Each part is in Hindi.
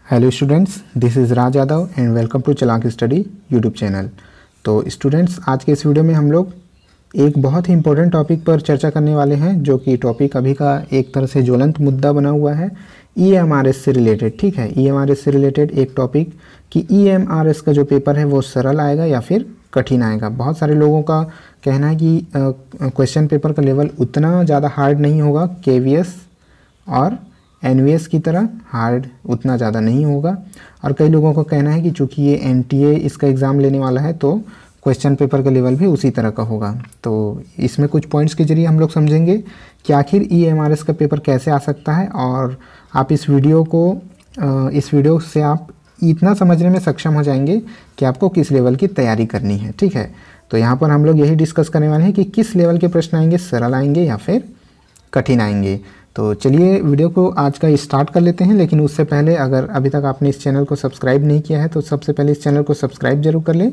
Hello students, this is Raj Yadav and welcome to Chalak study YouTube channel. तो स्टूडेंट्स, आज के इस वीडियो में हम लोग एक बहुत ही इंपॉर्टेंट टॉपिक पर चर्चा करने वाले हैं, जो कि टॉपिक अभी का एक तरह से ज्वलंत मुद्दा बना हुआ है, ईएमआरएस से रिलेटेड। ठीक है, ईएमआरएस से रिलेटेड एक टॉपिक कि ईएमआरएस का जो पेपर है वो सरल आएगा या फिर कठिन आएगा। बहुत सारे लोगों का कहना है कि क्वेश्चन पेपर का लेवल उतना ज़्यादा हार्ड नहीं होगा, केवीएस और एनवीएस की तरह हार्ड उतना ज़्यादा नहीं होगा। और कई लोगों का कहना है कि चूंकि ये एनटीए इसका एग्ज़ाम लेने वाला है तो क्वेश्चन पेपर का लेवल भी उसी तरह का होगा। तो इसमें कुछ पॉइंट्स के जरिए हम लोग समझेंगे कि आखिर ईएमआरएस का पेपर कैसे आ सकता है, और आप इस वीडियो से आप इतना समझने में सक्षम हो जाएंगे कि आपको किस लेवल की तैयारी करनी है। ठीक है, तो यहाँ पर हम लोग यही डिस्कस करने वाले हैं कि किस लेवल के प्रश्न आएंगे, सरल आएंगे या फिर कठिन आएंगे। तो चलिए वीडियो को आज का स्टार्ट कर लेते हैं। लेकिन उससे पहले अगर अभी तक आपने इस चैनल को सब्सक्राइब नहीं किया है तो सबसे पहले इस चैनल को सब्सक्राइब जरूर कर लें।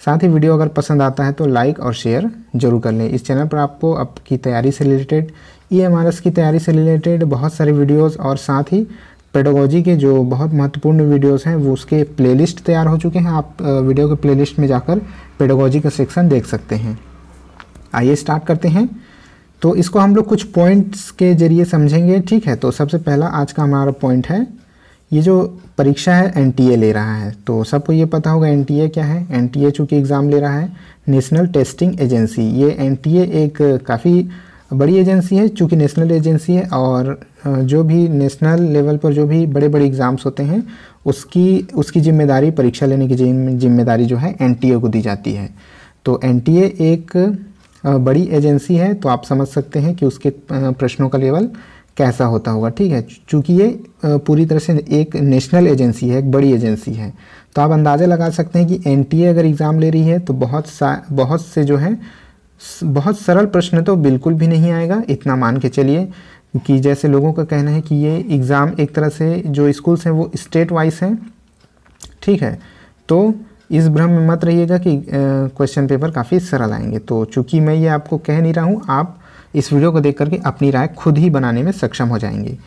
साथ ही वीडियो अगर पसंद आता है तो लाइक और शेयर जरूर कर लें। इस चैनल पर आपको आपकी तैयारी से रिलेटेड, ईएमआरएस की तैयारी से रिलेटेड बहुत सारे वीडियोज़ और साथ ही पेडागोजी के जो बहुत महत्वपूर्ण वीडियोज़ हैं वो उसके प्लेलिस्ट तैयार हो चुके हैं। आप वीडियो के प्लेलिस्ट में जाकर पेडागोजी का सेक्शन देख सकते हैं। आइए स्टार्ट करते हैं। तो इसको हम लोग कुछ पॉइंट्स के जरिए समझेंगे। ठीक है, तो सबसे पहला आज का हमारा पॉइंट है, ये जो परीक्षा है एनटीए ले रहा है। तो सबको ये पता होगा एनटीए क्या है। एनटीए चूँकि एग्ज़ाम ले रहा है, नेशनल टेस्टिंग एजेंसी। ये एनटीए एक काफ़ी बड़ी एजेंसी है, चूँकि नेशनल एजेंसी है, और जो भी नेशनल लेवल पर जो भी बड़े बड़े एग्ज़ाम्स होते हैं उसकी जिम्मेदारी, परीक्षा लेने की जिम्मेदारी जो है एनटीए को दी जाती है। तो एनटीए एक बड़ी एजेंसी है, तो आप समझ सकते हैं कि उसके प्रश्नों का लेवल कैसा होता होगा। ठीक है, चूँकि ये पूरी तरह से एक नेशनल एजेंसी है, एक बड़ी एजेंसी है, तो आप अंदाज़ा लगा सकते हैं कि एनटीए अगर एग्ज़ाम ले रही है तो बहुत से जो है बहुत सरल प्रश्न तो बिल्कुल भी नहीं आएगा, इतना मान के चलिए। कि जैसे लोगों का कहना है कि ये एग्ज़ाम एक तरह से जो स्कूल्स हैं वो स्टेट वाइज हैं। ठीक है, तो इस भ्रम में मत रहिएगा कि क्वेश्चन पेपर काफ़ी सरल आएंगे। तो चूंकि मैं ये आपको कह नहीं रहा हूँ, आप इस वीडियो को देख करके अपनी राय खुद ही बनाने में सक्षम हो जाएंगे।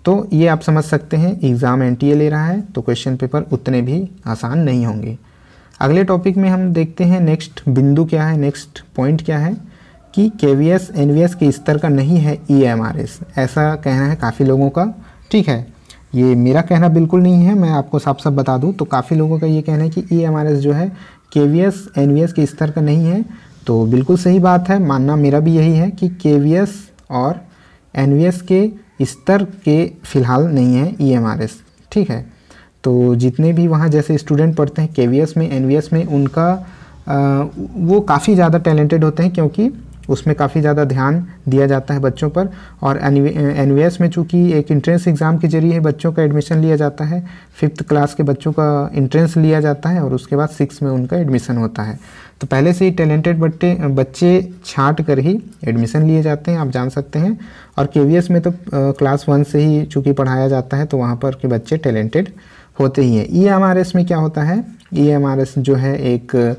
तो ये आप समझ सकते हैं, एग्ज़ाम एनटीए ले रहा है तो क्वेश्चन पेपर उतने भी आसान नहीं होंगे। अगले टॉपिक में हम देखते हैं नेक्स्ट बिंदु क्या है, नेक्स्ट पॉइंट क्या है कि केवीएस एनवीएस के स्तर का नहीं है ईएमआरएस। ऐसा कहना है काफ़ी लोगों का। ठीक है, ये मेरा कहना बिल्कुल नहीं है, मैं आपको साफ साफ बता दूं। तो काफ़ी लोगों का ये कहना है कि ईएमआरएस जो है केवीएस एनवीएस के स्तर का नहीं है। तो बिल्कुल सही बात है, मानना मेरा भी यही है कि केवीएस और एनवीएस के स्तर के फ़िलहाल नहीं है ईएमआरएस। ठीक है, तो जितने भी वहाँ जैसे स्टूडेंट पढ़ते हैं केवीएस में, एनवीएस में, उनका वो काफ़ी ज़्यादा टैलेंटेड होते हैं, क्योंकि उसमें काफ़ी ज़्यादा ध्यान दिया जाता है बच्चों पर। और एनवीएस में चूँकि एक इंट्रेंस एग्ज़ाम के जरिए बच्चों का एडमिशन लिया जाता है, 5th क्लास के बच्चों का इंट्रेंस लिया जाता है और उसके बाद 6 में उनका एडमिशन होता है। तो पहले से ही टैलेंटेड बच्चे छांट कर ही एडमिशन लिए जाते हैं, आप जान सकते हैं। और केवीएस में तो क्लास 1 से ही चूँकि पढ़ाया जाता है, तो वहाँ पर के बच्चे टैलेंटेड होते ही हैं। ईएमआरएस में क्या होता है, ईएमआरएस जो है एक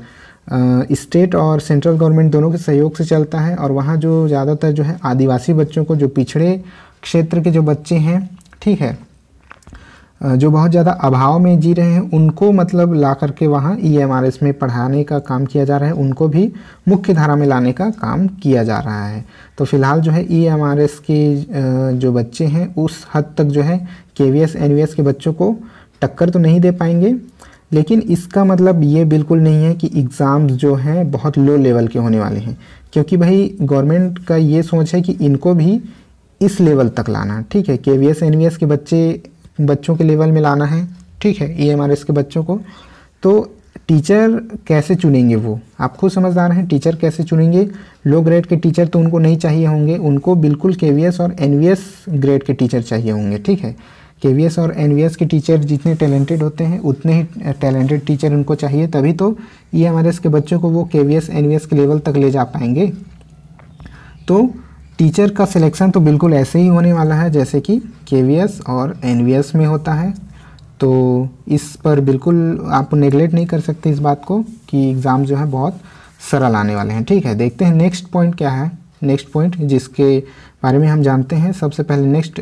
स्टेट और सेंट्रल गवर्नमेंट दोनों के सहयोग से चलता है। और वहाँ जो ज़्यादातर जो है आदिवासी बच्चों को, जो पिछड़े क्षेत्र के जो बच्चे हैं, ठीक है, जो बहुत ज़्यादा अभाव में जी रहे हैं, उनको मतलब ला करके वहाँ ईएमआरएस में पढ़ाने का काम किया जा रहा है, उनको भी मुख्य धारा में लाने का काम किया जा रहा है। तो फिलहाल जो है ईएमआरएस के जो बच्चे हैं उस हद तक जो है केवीएस एनवीएस के बच्चों को टक्कर तो नहीं दे पाएंगे। लेकिन इसका मतलब ये बिल्कुल नहीं है कि एग्ज़ाम्स जो हैं बहुत लो लेवल के होने वाले हैं, क्योंकि भाई गवर्नमेंट का ये सोच है कि इनको भी इस लेवल तक लाना। ठीक है, केवीएस एनवीएस के बच्चों के लेवल में लाना है। ठीक है, ईएमआरएस के बच्चों को। तो टीचर कैसे चुनेंगे, वो आप खुद समझदार हैं, टीचर कैसे चुनेंगे। लो ग्रेड के टीचर तो उनको नहीं चाहिए होंगे, उनको बिल्कुल केवीएस और एनवीएस ग्रेड के टीचर चाहिए होंगे। ठीक है, केवीएस और एनवीएस के टीचर जितने टैलेंटेड होते हैं उतने ही टैलेंटेड टीचर उनको चाहिए, तभी तो ईएमआरएस के बच्चों को वो केवीएस एनवीएस के लेवल तक ले जा पाएंगे। तो टीचर का सिलेक्शन तो बिल्कुल ऐसे ही होने वाला है जैसे कि केवीएस और एनवीएस में होता है। तो इस पर बिल्कुल आप नेगलेक्ट नहीं कर सकते इस बात को कि एग्ज़ाम जो है बहुत सरल आने वाले हैं। ठीक है, देखते हैं नेक्स्ट पॉइंट क्या है। नेक्स्ट पॉइंट जिसके बारे में हम जानते हैं। सबसे पहले नेक्स्ट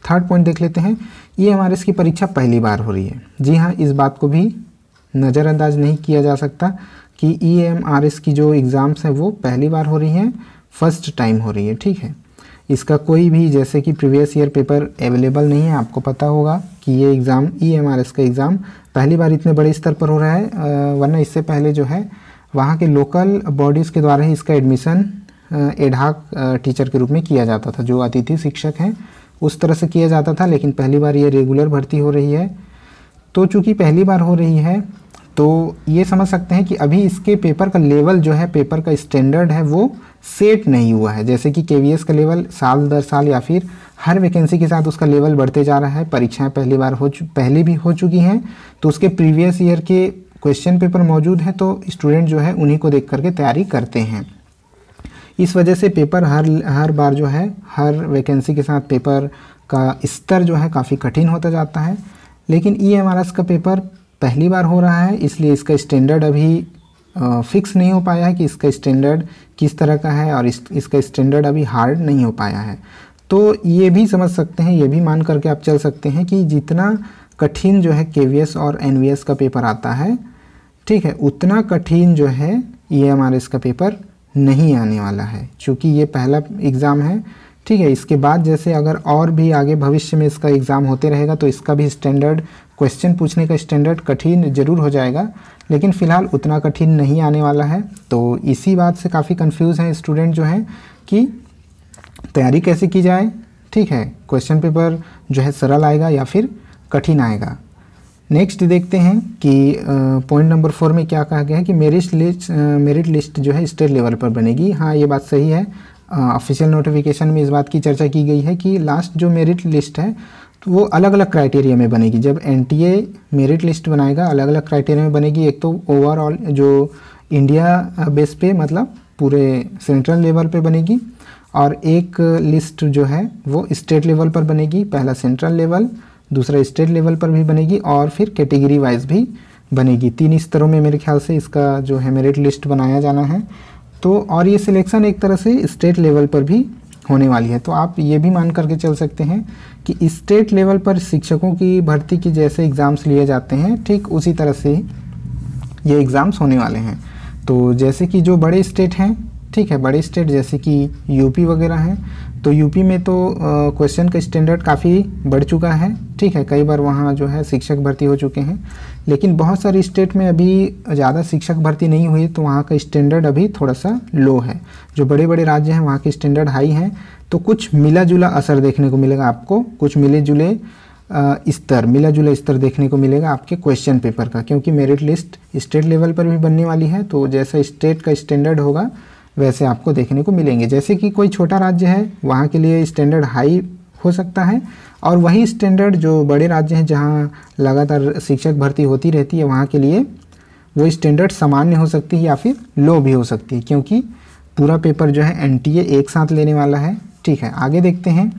थर्ड पॉइंट देख लेते हैं। EMRS की परीक्षा पहली बार हो रही है। जी हाँ, इस बात को भी नज़रअंदाज नहीं किया जा सकता कि EMRS की जो एग्ज़ाम्स हैं वो पहली बार हो रही हैं, फर्स्ट टाइम हो रही है। ठीक है, इसका कोई भी जैसे कि प्रीवियस ईयर पेपर अवेलेबल नहीं है। आपको पता होगा कि ये एग्ज़ाम EMRS का एग्ज़ाम पहली बार इतने बड़े स्तर पर हो रहा है, वरना इससे पहले जो है वहाँ के लोकल बॉडीज़ के द्वारा ही इसका एडमिशन एडहॉक टीचर के रूप में किया जाता था, जो अतिथि शिक्षक हैं उस तरह से किया जाता था। लेकिन पहली बार ये रेगुलर भर्ती हो रही है। तो चूँकि पहली बार हो रही है तो ये समझ सकते हैं कि अभी इसके पेपर का लेवल जो है, पेपर का स्टैंडर्ड है वो सेट नहीं हुआ है। जैसे कि KVS का लेवल साल दर साल या फिर हर वैकेंसी के साथ उसका लेवल बढ़ते जा रहा है। परीक्षाएं पहले भी हो चुकी हैं, तो उसके प्रीवियस ईयर के क्वेश्चन पेपर मौजूद हैं, तो स्टूडेंट जो है उन्हीं को देख करके तैयारी करते हैं। इस वजह से पेपर हर बार जो है हर वैकेंसी के साथ पेपर का स्तर जो है काफ़ी कठिन होता जाता है। लेकिन EMRS का पेपर पहली बार हो रहा है, इसलिए इसका स्टैंडर्ड अभी फिक्स नहीं हो पाया है कि इसका स्टैंडर्ड किस तरह का है, और इसका स्टैंडर्ड अभी हार्ड नहीं हो पाया है। तो ये भी समझ सकते हैं, ये भी मान करके आप चल सकते हैं कि जितना कठिन जो है KVS और NVS का पेपर आता है, ठीक है, उतना कठिन जो है EMRS का पेपर नहीं आने वाला है, क्योंकि ये पहला एग्ज़ाम है। ठीक है, इसके बाद जैसे अगर और भी आगे भविष्य में इसका एग्ज़ाम होते रहेगा तो इसका भी स्टैंडर्ड, क्वेश्चन पूछने का स्टैंडर्ड कठिन ज़रूर हो जाएगा, लेकिन फ़िलहाल उतना कठिन नहीं आने वाला है। तो इसी बात से काफ़ी कंफ्यूज हैं स्टूडेंट जो हैं कि तैयारी कैसे की जाए। ठीक है, क्वेश्चन पेपर जो है सरल आएगा या फिर कठिन आएगा। नेक्स्ट देखते हैं कि पॉइंट नंबर 4 में क्या कहा गया है कि मेरिट लिस्ट जो है स्टेट लेवल पर बनेगी। हाँ, ये बात सही है। ऑफिशियल नोटिफिकेशन में इस बात की चर्चा की गई है कि लास्ट जो मेरिट लिस्ट है तो वो अलग अलग क्राइटेरिया में बनेगी। जब NTA मेरिट लिस्ट बनाएगा अलग अलग क्राइटेरिया में बनेगी। एक तो ओवरऑल जो इंडिया बेस पे, मतलब पूरे सेंट्रल लेवल पे बनेगी, और एक लिस्ट जो है वो स्टेट लेवल पर बनेगी। पहला सेंट्रल लेवल, दूसरा स्टेट लेवल पर भी बनेगी, और फिर कैटेगरी वाइज भी बनेगी। 3 स्तरों में मेरे ख्याल से इसका जो है मेरिट लिस्ट बनाया जाना है। तो और ये सिलेक्शन एक तरह से स्टेट लेवल पर भी होने वाली है। तो आप ये भी मान करके चल सकते हैं कि स्टेट लेवल पर शिक्षकों की भर्ती की जैसे एग्ज़ाम्स लिए जाते हैं, ठीक उसी तरह से ये एग्ज़ाम्स होने वाले हैं। तो जैसे कि जो बड़े स्टेट हैं, ठीक है, बड़े स्टेट जैसे कि यूपी वगैरह हैं, तो यूपी में तो क्वेश्चन का स्टैंडर्ड काफ़ी बढ़ चुका है। ठीक है, कई बार वहाँ जो है शिक्षक भर्ती हो चुके हैं, लेकिन बहुत सारे स्टेट में अभी ज़्यादा शिक्षक भर्ती नहीं हुई, तो वहाँ का स्टैंडर्ड अभी थोड़ा सा लो है। जो बड़े बड़े राज्य हैं वहाँ के स्टैंडर्ड हाई हैं, तो कुछ मिला जुला असर देखने को मिलेगा आपको, कुछ मिला जुला स्तर देखने को मिलेगा आपके क्वेश्चन पेपर का, क्योंकि मेरिट लिस्ट स्टेट लेवल पर भी बनने वाली है। तो जैसा स्टेट का स्टैंडर्ड होगा वैसे आपको देखने को मिलेंगे। जैसे कि कोई छोटा राज्य है वहाँ के लिए स्टैंडर्ड हाई हो सकता है, और वही स्टैंडर्ड जो बड़े राज्य हैं जहाँ लगातार शिक्षक भर्ती होती रहती है वहाँ के लिए वो स्टैंडर्ड सामान्य हो सकती है या फिर लो भी हो सकती है, क्योंकि पूरा पेपर जो है NTA एक साथ लेने वाला है। ठीक है, आगे देखते हैं।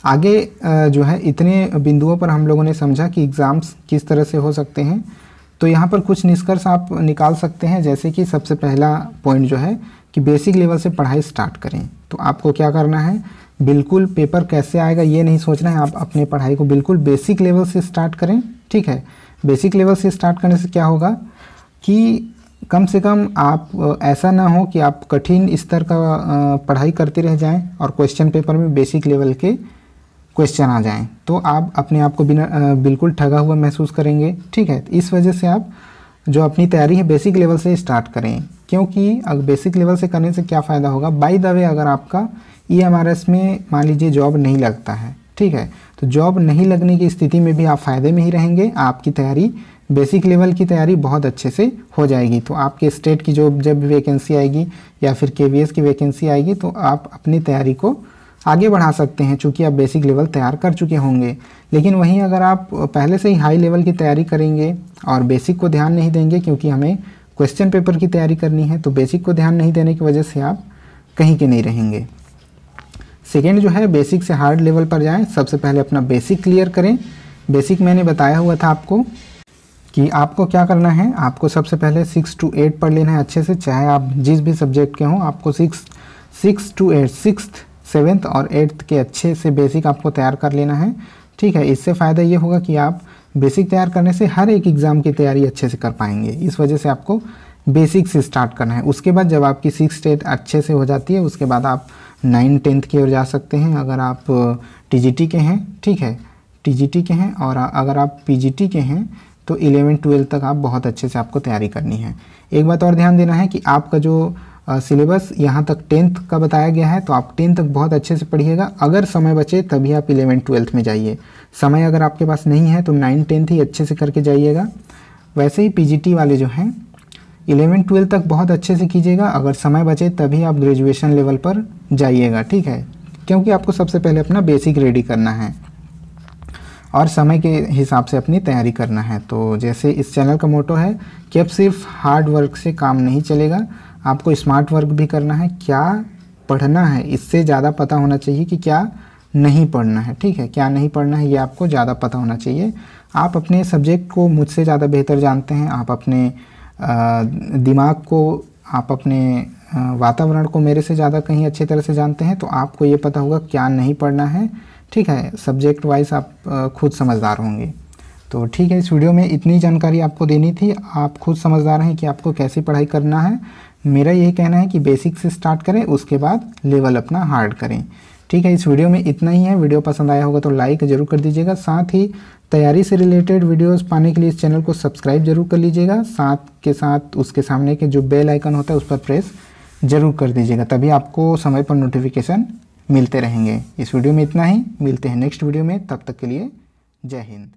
आगे जो है इतने बिंदुओं पर हम लोगों ने समझा कि एग्ज़ाम्स किस तरह से हो सकते हैं। तो यहाँ पर कुछ निष्कर्ष आप निकाल सकते हैं। जैसे कि सबसे पहला पॉइंट जो है कि बेसिक लेवल से पढ़ाई स्टार्ट करें। तो आपको क्या करना है, बिल्कुल पेपर कैसे आएगा ये नहीं सोचना है, आप अपने पढ़ाई को बिल्कुल बेसिक लेवल से स्टार्ट करें। ठीक है, बेसिक लेवल से स्टार्ट करने से क्या होगा कि कम से कम आप ऐसा ना हो कि आप कठिन स्तर का पढ़ाई करते रह जाएं और क्वेश्चन पेपर में बेसिक लेवल के क्वेश्चन आ जाएं, तो आप अपने आप को बिल्कुल ठगा हुआ महसूस करेंगे। ठीक है, इस वजह से आप जो अपनी तैयारी है बेसिक लेवल से स्टार्ट करें, क्योंकि अगर बेसिक लेवल से करने से क्या फ़ायदा होगा। बाय द वे, अगर आपका EMRS में मान लीजिए जॉब नहीं लगता है, ठीक है, तो जॉब नहीं लगने की स्थिति में भी आप फ़ायदे में ही रहेंगे। आपकी तैयारी बेसिक लेवल की तैयारी बहुत अच्छे से हो जाएगी। तो आपके स्टेट की जब भी वैकेंसी आएगी या फिर KVS की वैकेंसी आएगी तो आप अपनी तैयारी को आगे बढ़ा सकते हैं, चूँकि आप बेसिक लेवल तैयार कर चुके होंगे। लेकिन वहीं अगर आप पहले से ही हाई लेवल की तैयारी करेंगे और बेसिक को ध्यान नहीं देंगे, क्योंकि हमें क्वेश्चन पेपर की तैयारी करनी है, तो बेसिक को ध्यान नहीं देने की वजह से आप कहीं के नहीं रहेंगे। सेकेंड जो है, बेसिक से हार्ड लेवल पर जाएं। सबसे पहले अपना बेसिक क्लियर करें। बेसिक मैंने बताया हुआ था आपको कि आपको क्या करना है, आपको सबसे पहले 6 to 8 पढ़ लेना है अच्छे से, चाहे आप जिस भी सब्जेक्ट के हों। आपको 6 to 8 6th 7th और 8th के अच्छे से बेसिक आपको तैयार कर लेना है, ठीक है। इससे फ़ायदा ये होगा कि आप बेसिक तैयार करने से हर एक एग्ज़ाम की तैयारी अच्छे से कर पाएंगे। इस वजह से आपको बेसिक से स्टार्ट करना है। उसके बाद जब आपकी 6th 8th अच्छे से हो जाती है, उसके बाद आप 9 10th की ओर जा सकते हैं अगर आप TGT के हैं, ठीक है, TGT के हैं। और अगर आप PGT के हैं तो 11 12 तक आप बहुत अच्छे से आपको तैयारी करनी है। एक बात और ध्यान देना है कि आपका जो सिलेबस यहाँ तक 10th का बताया गया है, तो आप 10th तक बहुत अच्छे से पढ़िएगा। अगर समय बचे तभी आप 11 12th में जाइए। समय अगर आपके पास नहीं है तो 9 10th ही अच्छे से करके जाइएगा। वैसे ही PGT वाले जो हैं 11 12 तक बहुत अच्छे से कीजिएगा। अगर समय बचे तभी आप ग्रेजुएशन लेवल पर जाइएगा, ठीक है, क्योंकि आपको सबसे पहले अपना बेसिक रेडी करना है और समय के हिसाब से अपनी तैयारी करना है। तो जैसे इस चैनल का मोटो है कि अब सिर्फ हार्ड वर्क से काम नहीं चलेगा, आपको स्मार्ट वर्क भी करना है। क्या पढ़ना है इससे ज़्यादा पता होना चाहिए कि क्या नहीं पढ़ना है, ठीक है। क्या नहीं पढ़ना है ये आपको ज़्यादा पता होना चाहिए। आप अपने सब्जेक्ट को मुझसे ज़्यादा बेहतर जानते हैं, आप अपने दिमाग को, आप अपने वातावरण को मेरे से ज़्यादा कहीं अच्छी तरह से जानते हैं। तो आपको ये पता होगा क्या नहीं पढ़ना है, ठीक है। सब्जेक्ट वाइज आप खुद समझदार होंगे। तो ठीक है, इस वीडियो में इतनी जानकारी आपको देनी थी। आप खुद समझदार हैं कि आपको कैसी पढ़ाई करना है। मेरा यही कहना है कि बेसिक से स्टार्ट करें, उसके बाद लेवल अपना हार्ड करें, ठीक है। इस वीडियो में इतना ही है। वीडियो पसंद आया होगा तो लाइक ज़रूर कर दीजिएगा। साथ ही तैयारी से रिलेटेड वीडियोस पाने के लिए इस चैनल को सब्सक्राइब जरूर कर लीजिएगा। साथ के साथ उसके सामने के जो बेल आइकन होता है उस पर प्रेस ज़रूर कर दीजिएगा, तभी आपको समय पर नोटिफिकेशन मिलते रहेंगे। इस वीडियो में इतना ही, मिलते हैं नेक्स्ट वीडियो में, तब तक के लिए जय हिंद।